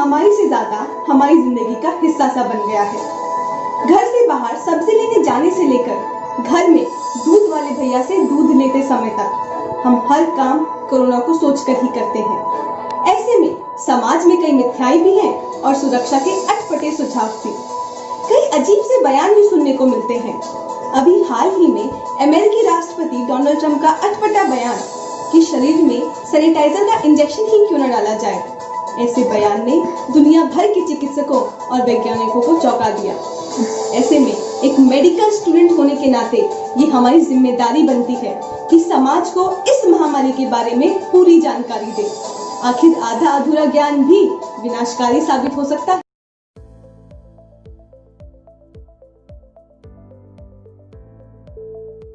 महामारी से ज्यादा हमारी जिंदगी का हिस्सा सा बन गया है। घर से बाहर सब्जी लेने जाने से लेकर घर में दूध वाले भैया से दूध लेते समय तक हम हर काम कोरोना को सोचकर ही करते हैं। ऐसे में समाज में कई मिथ्याएं भी हैं और सुरक्षा के अटपटे सुझाव भी। कई अजीब से बयान भी सुनने को मिलते हैं। अभी हाल ही में अमेरिकी राष्ट्रपति डोनाल्ड ट्रंप का अटपटा बयान कि शरीर में सैनिटाइजर का इंजेक्शन ही क्यों न डाला जाए, ऐसे बयान ने दुनिया भर के चिकित्सकों और वैज्ञानिकों को चौंका दिया। ऐसे में एक मेडिकल स्टूडेंट होने के नाते ये हमारी जिम्मेदारी बनती है कि समाज को इस महामारी के बारे में पूरी जानकारी दे। आखिर आधा अधूरा ज्ञान भी विनाशकारी साबित हो सकता है।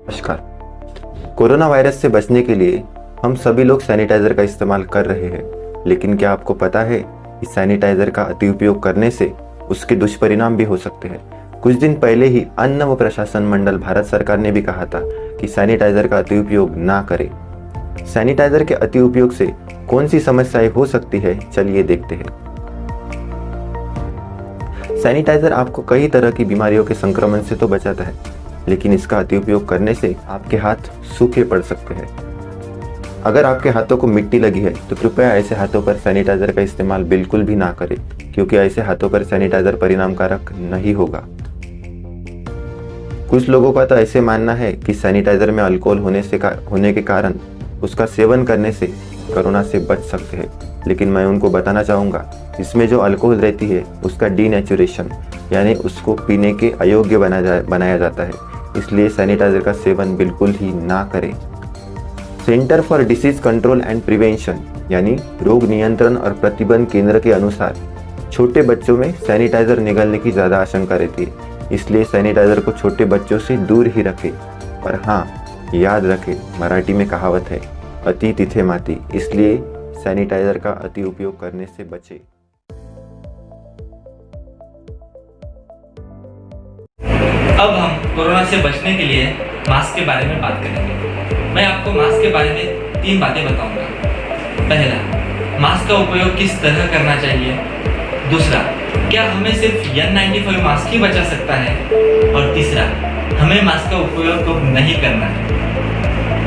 नमस्कार। कोरोना वायरस से बचने के लिए हम सभी लोग सैनिटाइजर का इस्तेमाल कर रहे हैं, लेकिन क्या आपको पता है कि सैनिटाइजर का अति उपयोग करने से उसके दुष्परिणाम भी हो सकते हैं। कुछ दिन पहले ही अन्न व प्रशासन मंडल भारत सरकार ने भी कहा था कि सैनिटाइजर का अति उपयोग ना करें। सैनिटाइजर के अति उपयोग से कौन सी समस्याएं हो सकती है, चलिए देखते हैं। सैनिटाइजर आपको कई तरह की बीमारियों के संक्रमण से तो बचाता है, लेकिन इसका अति उपयोग करने से आपके हाथ सूखे पड़ सकते हैं। अगर आपके हाथों को मिट्टी लगी है तो कृपया ऐसे हाथों पर सैनिटाइजर का इस्तेमाल बिल्कुल भी ना करें, क्योंकि ऐसे हाथों पर सैनिटाइजर परिणामकारक नहीं होगा। कुछ लोगों का तो ऐसे मानना है कि सैनिटाइजर में अल्कोहल होने के कारण उसका सेवन करने से कोरोना से बच सकते हैं, लेकिन मैं उनको बताना चाहूँगा इसमें जो अल्कोहल रहती है उसका डीनेचुरेशन यानी उसको पीने के अयोग्य बनाया जाता है, इसलिए सैनिटाइजर का सेवन बिल्कुल ही ना करें। Centre for disease control and prevention यानी रोग नियंत्रण और प्रतिबंध केंद्र के अनुसार छोटे बच्चों में सैनिटाइजर निगलने की ज़्यादा आशंका रहती है, इसलिए सैनिटाइजर को छोटे बच्चों से दूर ही रखें। पर हाँ, याद रखें, मराठी में कहावत है, अति तिथे माती, इसलिए सैनिटाइजर का अति उपयोग करने से बचें। अब हम कोरोना से बचने के लिए मास्क के बारे में बात करेंगे। मैं आपको मास्क के बारे में 3 बातें बताऊंगा। पहला, मास्क का उपयोग किस तरह करना चाहिए। दूसरा, क्या हमें सिर्फ N95 मास्क ही बचा सकता है। और तीसरा, हमें मास्क का उपयोग कब नहीं करना है।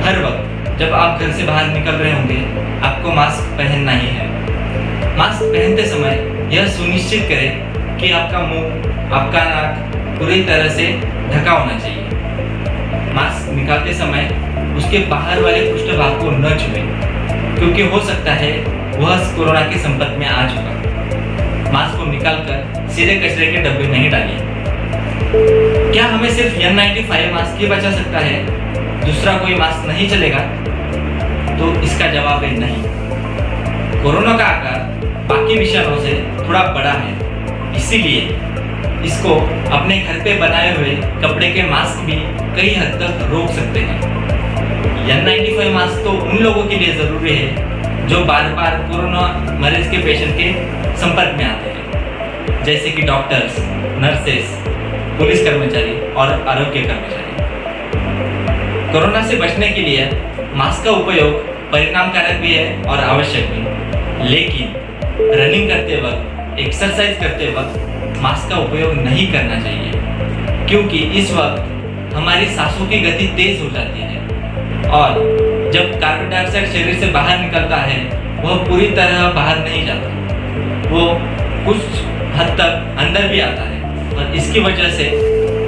हर वक्त जब आप घर से बाहर निकल रहे होंगे आपको मास्क पहनना ही है। मास्क पहनते समय यह सुनिश्चित करें कि आपका मुंह, आपका नाक पूरी तरह से ढका होना चाहिए। मास्क निकालते समय उसके बाहर वाले पृष्ठभाग को न छुएं, क्योंकि हो सकता है वह कोरोना के संपर्क में आ चुका। मास्क को निकालकर सीधे कचरे के डब्बे में ही डालिए। क्या हमें सिर्फ N95 मास्क ही बचा सकता है, दूसरा कोई मास्क नहीं चलेगा? तो इसका जवाब है नहीं। कोरोना का आकार बाकी विषाणुओं से थोड़ा बड़ा है, इसीलिए इसको अपने घर पे बनाए हुए कपड़े के मास्क भी कई हद तक रोक सकते हैं। N95 मास्क तो उन लोगों के लिए जरूरी है जो बार बार कोरोना मरीज के पेशेंट के संपर्क में आते हैं, जैसे कि डॉक्टर्स, नर्सेस, पुलिस कर्मचारी और आरोग्य कर्मचारी। कोरोना से बचने के लिए मास्क का उपयोग परिणामकारक भी है और आवश्यक भी, लेकिन रनिंग करते वक्त, एक्सरसाइज करते वक्त मास्क का उपयोग नहीं करना चाहिए, क्योंकि इस वक्त हमारी सांसों की गति तेज हो जाती है और जब कार्बन डाइऑक्साइड शरीर से बाहर निकलता है वह पूरी तरह बाहर नहीं जाता, वो कुछ हद तक अंदर भी आता है और इसकी वजह से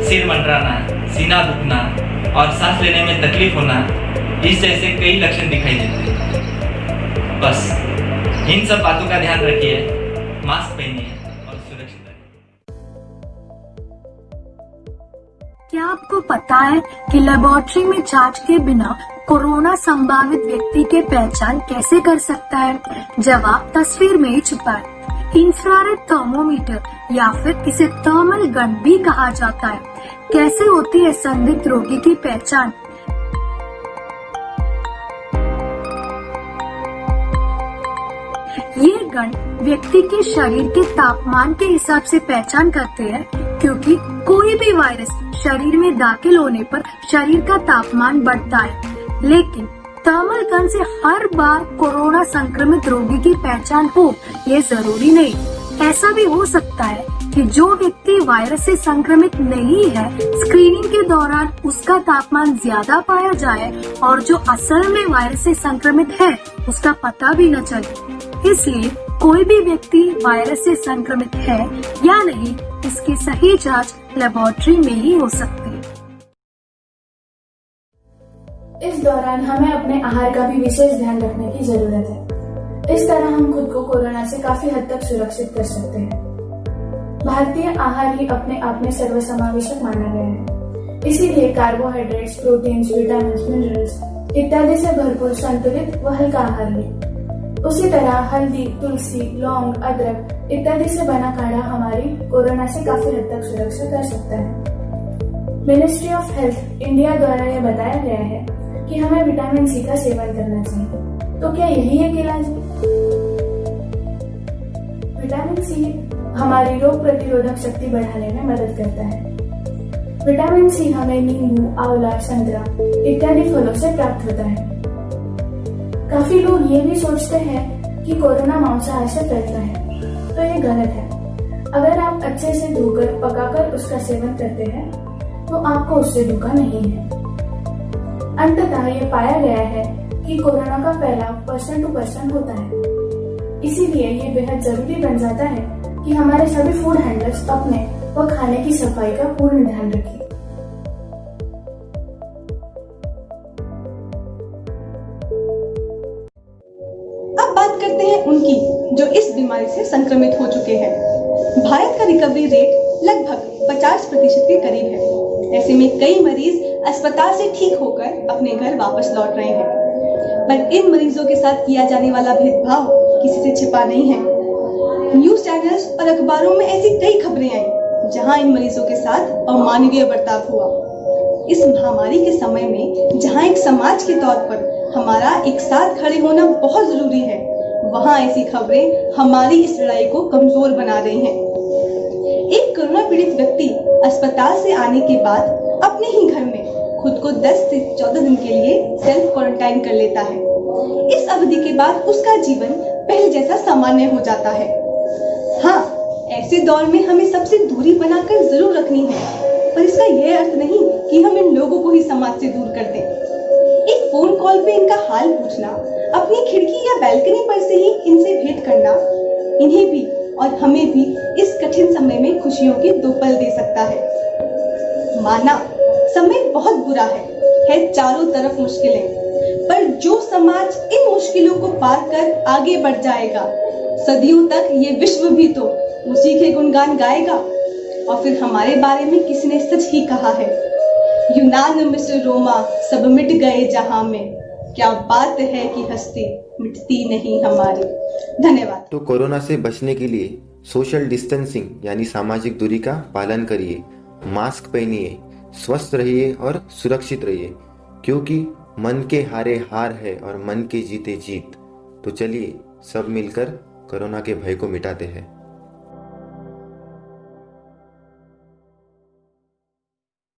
सिर मंडराना, सीना दुखना और सांस लेने में तकलीफ होना, इस जैसे कई लक्षण दिखाई देते हैं। बस इन सब बातों का ध्यान रखिए, मास्क पहनिए और सुरक्षित रहिए। क्या आपको पता है कि लेबोरेटरी में जांच के बिना कोरोना संभावित व्यक्ति की पहचान कैसे कर सकता है? जवाब तस्वीर में ही छुपा है। इंफ्रारेड थर्मोमीटर या फिर इसे थर्मल गन भी कहा जाता है। कैसे होती है संदिग्ध रोगी की पहचान? ये गन व्यक्ति के शरीर के तापमान के हिसाब से पहचान करते हैं, क्योंकि कोई भी वायरस शरीर में दाखिल होने पर शरीर का तापमान बढ़ता है, लेकिन थर्मल गन से हर बार कोरोना संक्रमित रोगी की पहचान हो ये जरूरी नहीं। ऐसा भी हो सकता है कि जो व्यक्ति वायरस से संक्रमित नहीं है, स्क्रीनिंग के दौरान उसका तापमान ज्यादा पाया जाए और जो असल में वायरस से संक्रमित है उसका पता भी न चले। इसलिए कोई भी व्यक्ति वायरस से संक्रमित है या नहीं, इसकी सही जांच लेबोरेटरी में ही हो सकती है। इस दौरान हमें अपने आहार का भी विशेष ध्यान रखने की जरूरत है। इस तरह हम खुद को कोरोना से काफी हद तक सुरक्षित कर सकते हैं। भारतीय आहार ही अपने आप में सर्वसमावेशक माना गया है, इसीलिए कार्बोहाइड्रेट्स, प्रोटीन्स, विटामिन्स, मिनरल्स इत्यादि से भरपूर संतुलित व हल्का आहार लें। उसी तरह हल्दी, तुलसी, लौंग, अदरक इत्यादि से बना काढ़ा हमारी कोरोना से काफी हद तक सुरक्षा कर सकता है। मिनिस्ट्री ऑफ हेल्थ इंडिया द्वारा यह बताया गया है कि हमें विटामिन सी का सेवन करना चाहिए। तो क्या यही एक इलाज है? विटामिन सी हमारी रोग प्रतिरोधक शक्ति बढ़ाने में मदद करता है। विटामिन सी हमें नींबू, आंवला, संतरा इत्यादि फलों से प्राप्त होता है। काफी लोग ये भी सोचते हैं कि कोरोना मांसाहार से फैलता है, तो ये गलत है। अगर आप अच्छे से धोकर पकाकर उसका सेवन करते हैं तो आपको उससे धोखा नहीं है। अंततः ये पाया गया है कि कोरोना का फैलाव पर्सन टू पर्सन होता है, इसीलिए ये बेहद जरूरी बन जाता है कि हमारे सभी फूड हैंडलर्स अपने व खाने की सफाई का पूर्ण ध्यान रखें। अब बात करते हैं उनकी जो इस बीमारी से संक्रमित हो चुके हैं। भारत का रिकवरी रेट लगभग 50% के करीब है। ऐसे में कई मरीज अस्पताल से ठीक होकर अपने घर वापस लौट रहे हैं, पर इन मरीजों के साथ किया जाने वाला भेदभाव किसी से छिपा नहीं है। न्यूज चैनल्स और अखबारों में ऐसी कई खबरें आई जहां इन मरीजों के साथ अमानवीय बर्ताव हुआ। इस महामारी के समय में जहां एक समाज के तौर पर हमारा एक साथ खड़े होना बहुत जरूरी है, वहां ऐसी खबरें हमारी इस लड़ाई को कमजोर बना रही हैं। एक कोरोना पीड़ित व्यक्ति अस्पताल से आने के बाद अपने ही घर में खुद को 10 से 14 दिन के लिए सेल्फ क्वारंटाइन कर लेता है। इस अवधि के बाद उसका जीवन पहले जैसा सामान्य हो जाता है। हाँ, ऐसे दौर में हमें सबसे दूरी बनाकर जरूर रखनी है, पर इसका यह अर्थ नहीं कि हम इन लोगों को ही समाज से दूर कर दें। एक फोन कॉल पे इनका हाल पूछना, अपनी खिड़की या बैल्कनी पर से ही इनसे भेंट करना, इन्हें भी और हमें भी इस कठिन समय में खुशियों के 2 पल दे सकता है। माना समय बहुत बुरा है चारों तरफ मुश्किलें, पर जो समाज इन मुश्किलों को पार कर आगे बढ़ जाएगा, सदियों तक ये विश्व भी तो उसी के गुणगान गाएगा। और फिर हमारे बारे में किसी ने सच ही कहा है, यूनान मिस्र रोमा सब मिट गए जहां में, क्या बात है कि हस्ती मिटती नहीं हमारी। धन्यवाद। तो कोरोना से बचने के लिए सोशल डिस्टेंसिंग यानी सामाजिक दूरी का पालन करिए, मास्क पहनिए, स्वस्थ रहिए और सुरक्षित रहिए, क्योंकि मन के हारे हार है और मन के जीते जीत। तो चलिए सब मिलकर कोरोना के भय को मिटाते हैं।